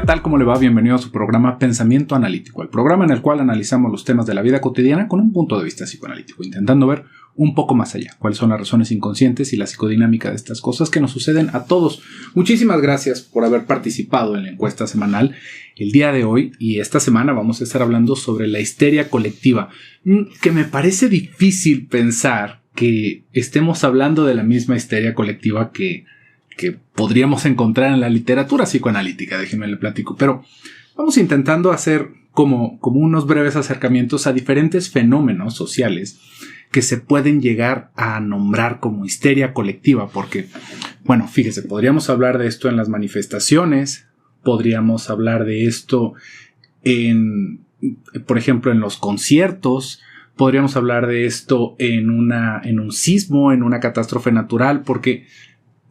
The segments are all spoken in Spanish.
tal? ¿Cómo le va? Bienvenido a su programa Pensamiento Analítico, el programa en el cual analizamos los temas de la vida cotidiana con un punto de vista psicoanalítico, intentando ver un poco más allá cuáles son las razones inconscientes y la psicodinámica de estas cosas que nos suceden a todos. Muchísimas gracias por haber participado en la encuesta semanal. El día de hoy y esta semana vamos a estar hablando sobre la histeria colectiva, que me parece difícil pensar que estemos hablando de la misma histeria colectiva que podríamos encontrar en la literatura psicoanalítica, déjenme le platico, pero vamos intentando hacer como unos breves acercamientos a diferentes fenómenos sociales que se pueden llegar a nombrar como histeria colectiva, porque, bueno, fíjese, podríamos hablar de esto en las manifestaciones, podríamos hablar de esto por ejemplo, en los conciertos, podríamos hablar de esto en un sismo, en una catástrofe natural, porque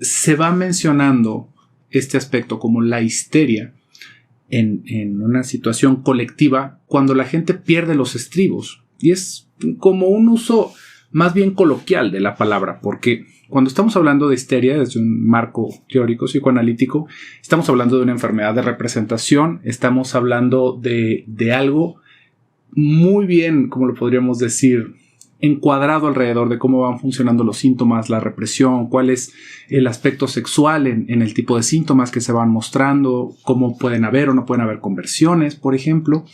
se va mencionando este aspecto como la histeria en una situación colectiva cuando la gente pierde los estribos. Y es como un uso más bien coloquial de la palabra, porque cuando estamos hablando de histeria desde un marco teórico psicoanalítico, estamos hablando de una enfermedad de representación, estamos hablando de algo muy bien, como lo podríamos decir, encuadrado alrededor de cómo van funcionando los síntomas, la represión, cuál es el aspecto sexual en el tipo de síntomas que se van mostrando, cómo pueden haber o no pueden haber conversiones, por ejemplo.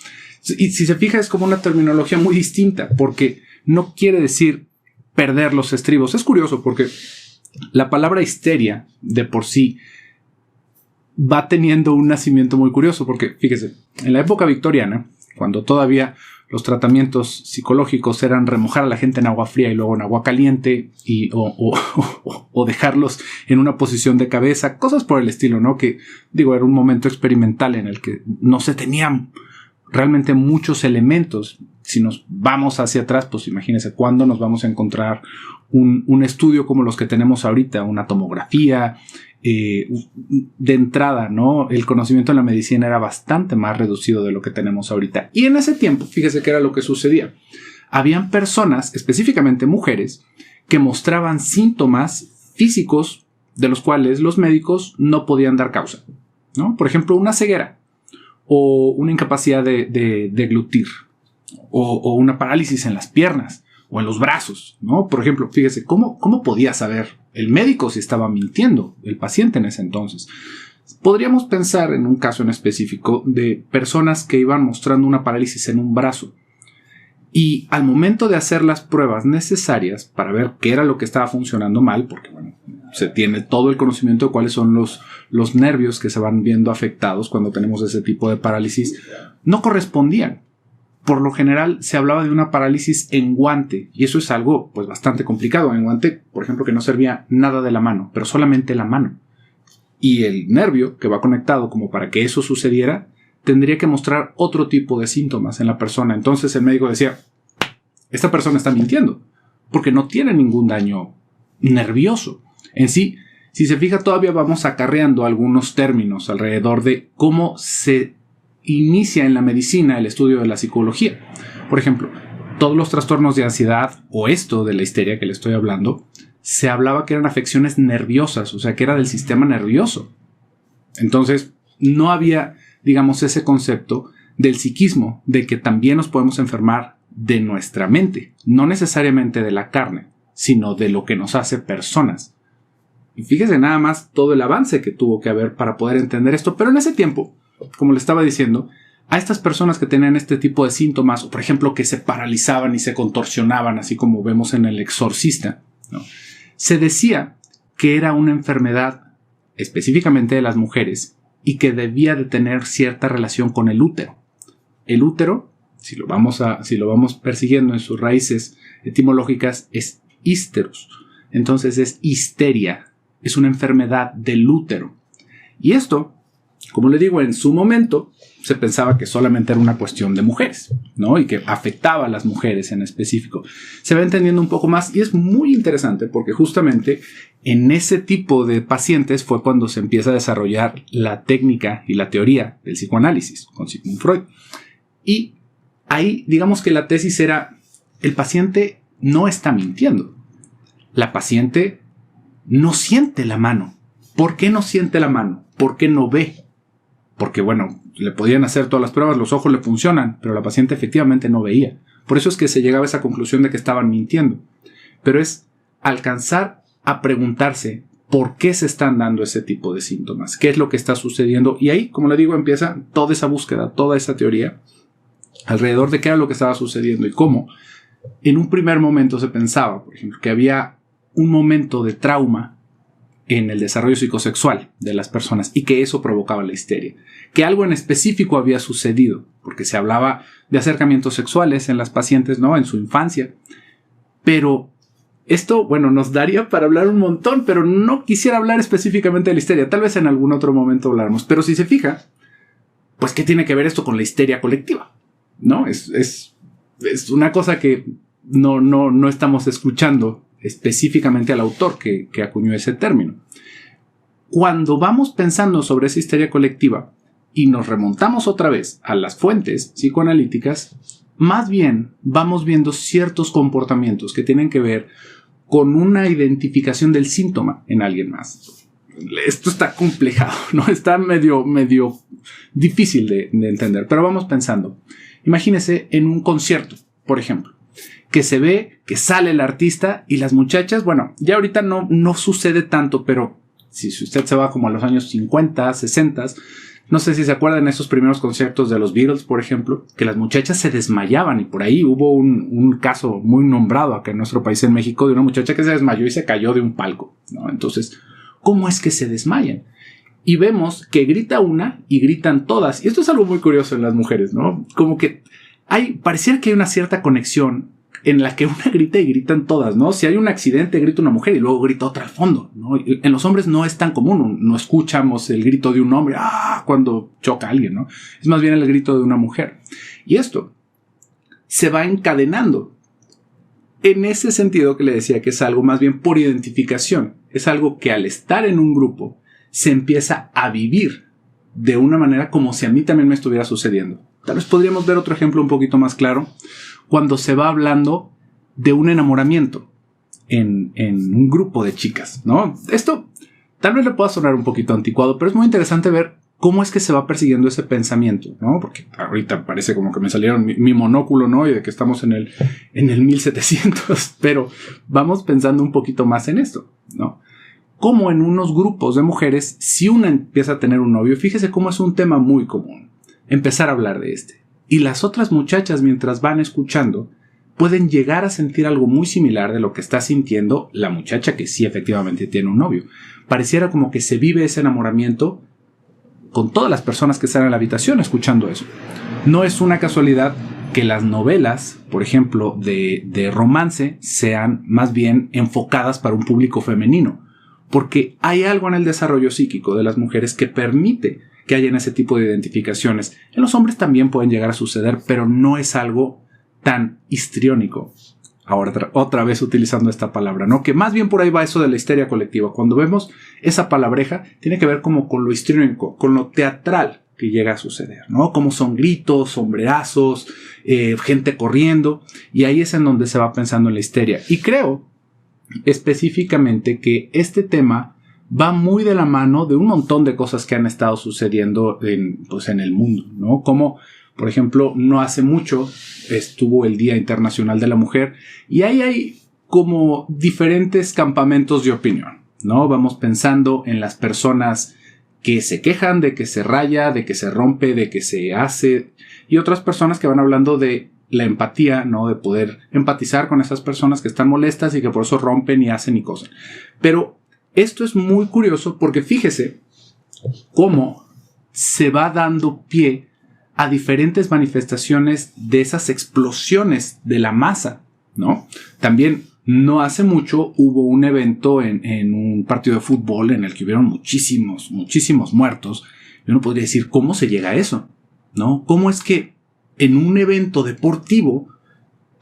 Y si se fija, es como una terminología muy distinta, porque no quiere decir perder los estribos. Es curioso porque la palabra histeria de por sí va teniendo un nacimiento muy curioso, porque fíjese, en la época victoriana, cuando todavía los tratamientos psicológicos eran remojar a la gente en agua fría y luego en agua caliente o dejarlos en una posición de cabeza, cosas por el estilo, ¿no? Que, digo, era un momento experimental en el que no se tenían realmente muchos elementos. Si nos vamos hacia atrás, pues imagínense cuándo nos vamos a encontrar un estudio como los que tenemos ahorita, una tomografía. De entrada, ¿no? El conocimiento en la medicina era bastante más reducido de lo que tenemos ahorita. Y en ese tiempo, fíjese qué era lo que sucedía. Habían personas, específicamente mujeres, que mostraban síntomas físicos de los cuales los médicos no podían dar causa, ¿no? Por ejemplo, una ceguera o una incapacidad de deglutir o una parálisis en las piernas o en los brazos, ¿no? Por ejemplo, fíjese, ¿cómo podía saber el médico si estaba mintiendo el paciente en ese entonces? Podríamos pensar en un caso en específico de personas que iban mostrando una parálisis en un brazo y al momento de hacer las pruebas necesarias para ver qué era lo que estaba funcionando mal, porque bueno, se tiene todo el conocimiento de cuáles son los nervios que se van viendo afectados cuando tenemos ese tipo de parálisis, no correspondían. Por lo general se hablaba de una parálisis en guante y eso es algo pues bastante complicado. En guante, por ejemplo, que no servía nada de la mano, pero solamente la mano. Y el nervio que va conectado como para que eso sucediera tendría que mostrar otro tipo de síntomas en la persona. Entonces el médico decía, esta persona está mintiendo porque no tiene ningún daño nervioso. En sí, si se fija, todavía vamos acarreando algunos términos alrededor de cómo se inicia en la medicina el estudio de la psicología. Por ejemplo, todos los trastornos de ansiedad o esto de la histeria que le estoy hablando, se hablaba que eran afecciones nerviosas, o sea, que era del sistema nervioso. Entonces, no había, digamos, ese concepto del psiquismo, de que también nos podemos enfermar de nuestra mente, no necesariamente de la carne, sino de lo que nos hace personas. Y fíjese nada más todo el avance que tuvo que haber para poder entender esto, pero en ese tiempo, como le estaba diciendo, a estas personas que tenían este tipo de síntomas, o por ejemplo que se paralizaban y se contorsionaban, así como vemos en El Exorcista, ¿no? Se decía que era una enfermedad específicamente de las mujeres y que debía de tener cierta relación con el útero. El útero, si lo vamos persiguiendo en sus raíces etimológicas, es histeros. Entonces es histeria, es una enfermedad del útero. Y esto, como le digo, en su momento se pensaba que solamente era una cuestión de mujeres, ¿no? Y que afectaba a las mujeres en específico. Se va entendiendo un poco más y es muy interesante porque justamente en ese tipo de pacientes fue cuando se empieza a desarrollar la técnica y la teoría del psicoanálisis con Sigmund Freud. Y ahí, digamos que la tesis era, el paciente no está mintiendo. La paciente no siente la mano. ¿Por qué no siente la mano? ¿Por qué no ve? porque bueno, le podían hacer todas las pruebas, los ojos le funcionan, pero la paciente efectivamente no veía. Por eso es que se llegaba a esa conclusión de que estaban mintiendo. Pero es alcanzar a preguntarse por qué se están dando ese tipo de síntomas, qué es lo que está sucediendo. Y ahí, como le digo, empieza toda esa búsqueda, toda esa teoría alrededor de qué era lo que estaba sucediendo y cómo. En un primer momento se pensaba, por ejemplo, que había un momento de trauma en el desarrollo psicosexual de las personas y que eso provocaba la histeria, que algo en específico había sucedido, porque se hablaba de acercamientos sexuales en las pacientes, ¿no?, en su infancia. Pero esto, bueno, nos daría para hablar un montón, pero no quisiera hablar específicamente de la histeria. Tal vez en algún otro momento hablaremos. Pero si se fija, pues ¿qué tiene que ver esto con la histeria colectiva? ¿No? Es una cosa que no estamos escuchando específicamente al autor que acuñó ese término. Cuando vamos pensando sobre esa histeria colectiva y nos remontamos otra vez a las fuentes psicoanalíticas, más bien vamos viendo ciertos comportamientos que tienen que ver con una identificación del síntoma en alguien más. Esto está complejado, ¿no? Está medio difícil de entender, pero vamos pensando. Imagínese en un concierto, por ejemplo, que se ve que sale el artista y las muchachas, bueno, ya ahorita no sucede tanto, pero si usted se va como a los años 50, 60, no sé si se acuerdan de esos primeros conciertos de los Beatles, por ejemplo, que las muchachas se desmayaban y por ahí hubo un caso muy nombrado acá en nuestro país, en México, de una muchacha que se desmayó y se cayó de un palco, ¿no? Entonces, ¿cómo es que se desmayan? Y vemos que grita una y gritan todas. Y esto es algo muy curioso en las mujeres, ¿no? Como que pareciera que hay una cierta conexión en la que una grita y gritan todas, ¿no? Si hay un accidente, grita una mujer y luego grita otra al fondo, ¿no? En los hombres no es tan común, no escuchamos el grito de un hombre cuando choca a alguien, ¿no? Es más bien el grito de una mujer. Y esto se va encadenando. En ese sentido que le decía que es algo más bien por identificación. Es algo que al estar en un grupo se empieza a vivir de una manera como si a mí también me estuviera sucediendo. Tal vez podríamos ver otro ejemplo un poquito más claro cuando se va hablando de un enamoramiento en un grupo de chicas, ¿no? Esto tal vez le pueda sonar un poquito anticuado, pero es muy interesante ver cómo es que se va persiguiendo ese pensamiento, ¿no? Porque ahorita parece como que me salieron mi monóculo, ¿no? Y de que estamos en el 1700, pero vamos pensando un poquito más en esto, ¿no? Como en unos grupos de mujeres, si una empieza a tener un novio, fíjese cómo es un tema muy común, empezar a hablar de este. Y las otras muchachas, mientras van escuchando, pueden llegar a sentir algo muy similar de lo que está sintiendo la muchacha que sí efectivamente tiene un novio. Pareciera como que se vive ese enamoramiento con todas las personas que están en la habitación escuchando eso. No es una casualidad que las novelas, por ejemplo, de romance, sean más bien enfocadas para un público femenino. Porque hay algo en el desarrollo psíquico de las mujeres que permite que hayan ese tipo de identificaciones. En los hombres también pueden llegar a suceder, pero no es algo tan histriónico. Ahora, otra vez utilizando esta palabra, ¿no? Que más bien por ahí va eso de la histeria colectiva. Cuando vemos esa palabreja, tiene que ver como con lo histriónico, con lo teatral que llega a suceder, ¿no? Como son gritos, sombrerazos, gente corriendo, y ahí es en donde se va pensando en la histeria. Y creo específicamente que este tema va muy de la mano de un montón de cosas que han estado sucediendo en el mundo, ¿no? Como, por ejemplo, no hace mucho estuvo el Día Internacional de la Mujer y ahí hay como diferentes campamentos de opinión, ¿no? Vamos pensando en las personas que se quejan de que se raya, de que se rompe, de que se hace, y otras personas que van hablando de la empatía, ¿no? De poder empatizar con esas personas que están molestas y que por eso rompen y hacen y cosas. Pero esto es muy curioso porque fíjese cómo se va dando pie a diferentes manifestaciones de esas explosiones de la masa, ¿no? También no hace mucho hubo un evento en un partido de fútbol en el que hubieron muchísimos muertos. Y uno podría decir, ¿cómo se llega a eso? ¿No? ¿Cómo es que en un evento deportivo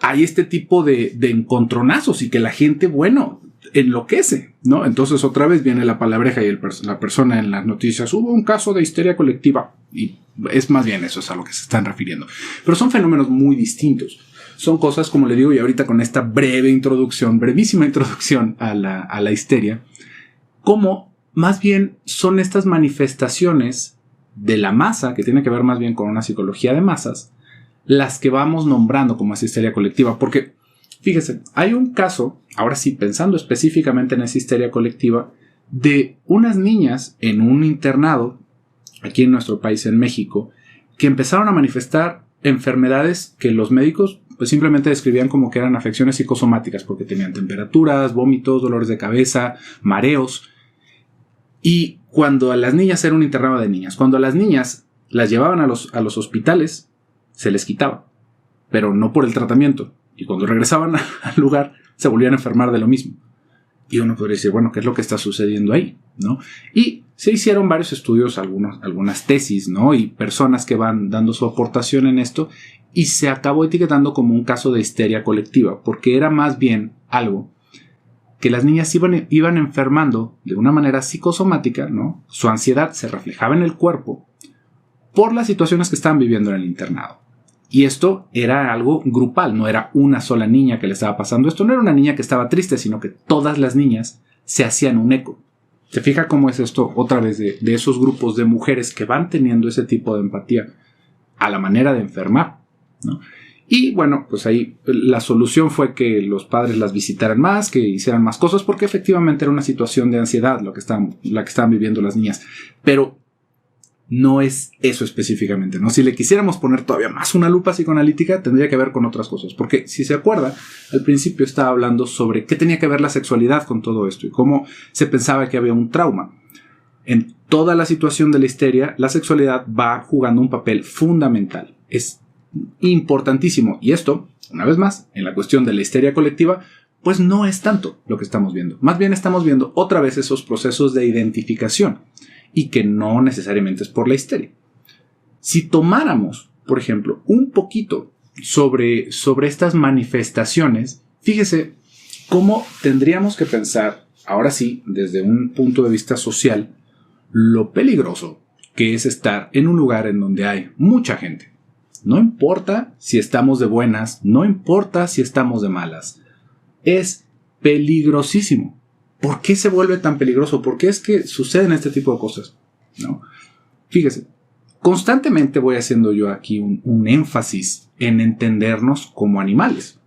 hay este tipo de encontronazos y que la gente, bueno, enloquece, ¿no? Entonces otra vez viene la palabreja y la persona en las noticias, hubo un caso de histeria colectiva, y es más bien eso es a lo que se están refiriendo. Pero son fenómenos muy distintos. Son cosas, como le digo, y ahorita con esta brevísima introducción a la histeria, como más bien son estas manifestaciones de la masa, que tiene que ver más bien con una psicología de masas, las que vamos nombrando como esa histeria colectiva. Porque, fíjese, hay un caso, ahora sí, pensando específicamente en esa histeria colectiva, de unas niñas en un internado, aquí en nuestro país, en México, que empezaron a manifestar enfermedades que los médicos pues simplemente describían como que eran afecciones psicosomáticas, porque tenían temperaturas, vómitos, dolores de cabeza, mareos. Y cuando a las niñas, era un internado de niñas, cuando a las niñas las llevaban a los hospitales, se les quitaba, pero no por el tratamiento. Y cuando regresaban al lugar, se volvían a enfermar de lo mismo. Y uno podría decir, bueno, ¿qué es lo que está sucediendo ahí? ¿No? Y se hicieron varios estudios, algunas tesis, ¿no? Y personas que van dando su aportación en esto, y se acabó etiquetando como un caso de histeria colectiva, porque era más bien algo que las niñas iban enfermando de una manera psicosomática, ¿no? Su ansiedad se reflejaba en el cuerpo por las situaciones que estaban viviendo en el internado. Y esto era algo grupal, no era una sola niña que le estaba pasando esto, no era una niña que estaba triste, sino que todas las niñas se hacían un eco. ¿Se fija cómo es esto otra vez de esos grupos de mujeres que van teniendo ese tipo de empatía a la manera de enfermar, ¿no? Y bueno, pues ahí la solución fue que los padres las visitaran más, que hicieran más cosas, porque efectivamente era una situación de ansiedad la que estaban viviendo las niñas. Pero no es eso específicamente, ¿no? Si le quisiéramos poner todavía más una lupa psicoanalítica, tendría que ver con otras cosas. Porque si se acuerda, al principio estaba hablando sobre qué tenía que ver la sexualidad con todo esto y cómo se pensaba que había un trauma. En toda la situación de la histeria, la sexualidad va jugando un papel fundamental. Es importantísimo. Y esto, una vez más, en la cuestión de la histeria colectiva, pues no es tanto lo que estamos viendo. Más bien estamos viendo otra vez esos procesos de identificación, y que no necesariamente es por la histeria. Si tomáramos, por ejemplo, un poquito sobre estas manifestaciones, fíjese cómo tendríamos que pensar, ahora sí, desde un punto de vista social, lo peligroso que es estar en un lugar en donde hay mucha gente. No importa si estamos de buenas, no importa si estamos de malas. Es peligrosísimo. ¿Por qué se vuelve tan peligroso? ¿Por qué es que suceden este tipo de cosas? ¿No? Fíjese, constantemente voy haciendo yo aquí un énfasis en entendernos como animales.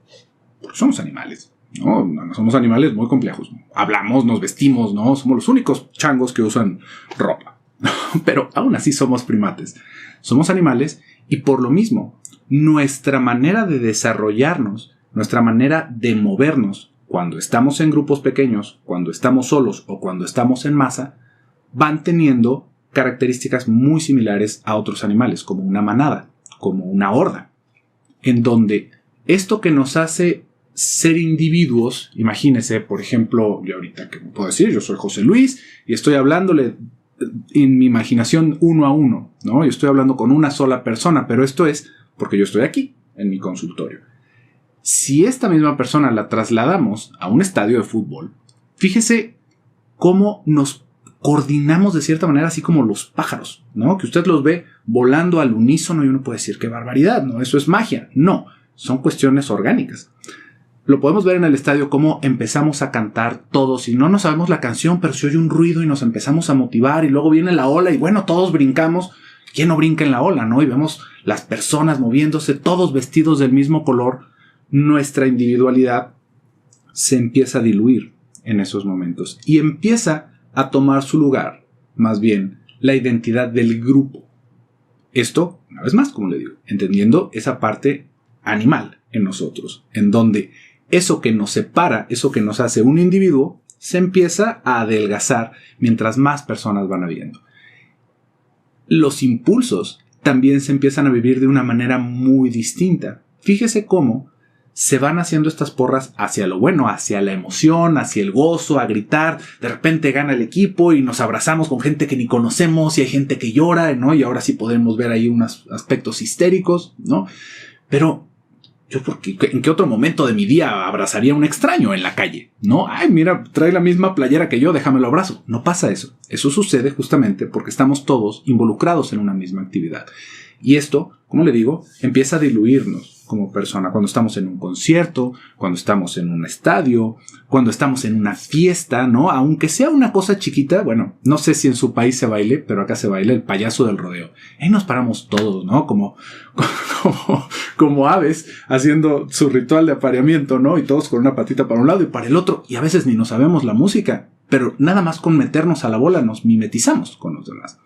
Porque somos animales, ¿no? Somos animales muy complejos. Hablamos, nos vestimos, ¿no? Somos los únicos changos que usan ropa. Pero aún así somos primates. Somos animales y por lo mismo, nuestra manera de desarrollarnos, nuestra manera de movernos, cuando estamos en grupos pequeños, cuando estamos solos o cuando estamos en masa, van teniendo características muy similares a otros animales, como una manada, como una horda, en donde esto que nos hace ser individuos, imagínese, por ejemplo, yo ahorita, ¿qué puedo decir? Yo soy José Luis y estoy hablándole en mi imaginación uno a uno, ¿no? Yo estoy hablando con una sola persona, pero esto es porque yo estoy aquí, en mi consultorio. Si esta misma persona la trasladamos a un estadio de fútbol, fíjese cómo nos coordinamos de cierta manera, así como los pájaros, ¿no? Que usted los ve volando al unísono y uno puede decir, ¡qué barbaridad! ¿No? Eso es magia. No, son cuestiones orgánicas. Lo podemos ver en el estadio cómo empezamos a cantar todos y no nos sabemos la canción, pero se oye un ruido y nos empezamos a motivar y luego viene la ola y bueno, todos brincamos. ¿Quién no brinca en la ola, no? Y vemos las personas moviéndose, todos vestidos del mismo color. Nuestra individualidad se empieza a diluir en esos momentos y empieza a tomar su lugar, más bien, la identidad del grupo. Esto, una vez más, como le digo, entendiendo esa parte animal en nosotros, en donde eso que nos separa, eso que nos hace un individuo, se empieza a adelgazar mientras más personas van habiendo. Los impulsos también se empiezan a vivir de una manera muy distinta. Fíjese cómo se van haciendo estas porras hacia lo bueno, hacia la emoción, hacia el gozo, a gritar. De repente gana el equipo y nos abrazamos con gente que ni conocemos y hay gente que llora, ¿no? Y ahora sí podemos ver ahí unos aspectos histéricos, ¿no? Pero yo, ¿en qué otro momento de mi día abrazaría a un extraño en la calle? ¿No? Ay, mira, trae la misma playera que yo, déjame lo abrazo. No pasa eso. Eso sucede justamente porque estamos todos involucrados en una misma actividad. Y esto, como le digo, empieza a diluirnos. como persona, cuando estamos en un concierto, cuando estamos en un estadio, cuando estamos en una fiesta, ¿no? Aunque sea una cosa chiquita, bueno, no sé si en su país se baile, pero acá se baila el payaso del rodeo. Ahí nos paramos todos, ¿no? Como aves haciendo su ritual de apareamiento, ¿no? Y todos con una patita para un lado y para el otro. Y a veces ni nos sabemos la música, pero nada más con meternos a la bola nos mimetizamos con los demás.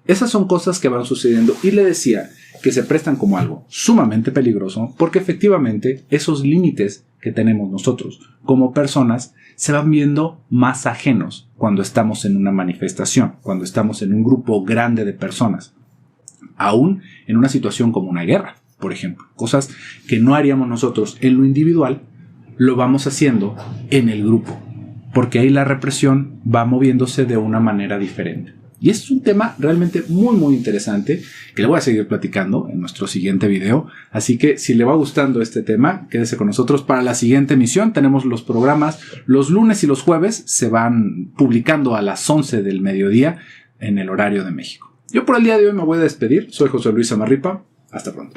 Esas son cosas que van sucediendo y le decía que se prestan como algo sumamente peligroso porque efectivamente esos límites que tenemos nosotros como personas se van viendo más ajenos cuando estamos en una manifestación, cuando estamos en un grupo grande de personas, aún en una situación como una guerra, por ejemplo. Cosas que no haríamos nosotros en lo individual, lo vamos haciendo en el grupo, porque ahí la represión va moviéndose de una manera diferente. Y es un tema realmente muy interesante que le voy a seguir platicando en nuestro siguiente video. Así que si le va gustando este tema, quédese con nosotros para la siguiente emisión. Tenemos los programas los lunes y los jueves. Se van publicando a las 11 del mediodía en el horario de México. Yo por el día de hoy me voy a despedir. Soy José Luis Amarripa. Hasta pronto.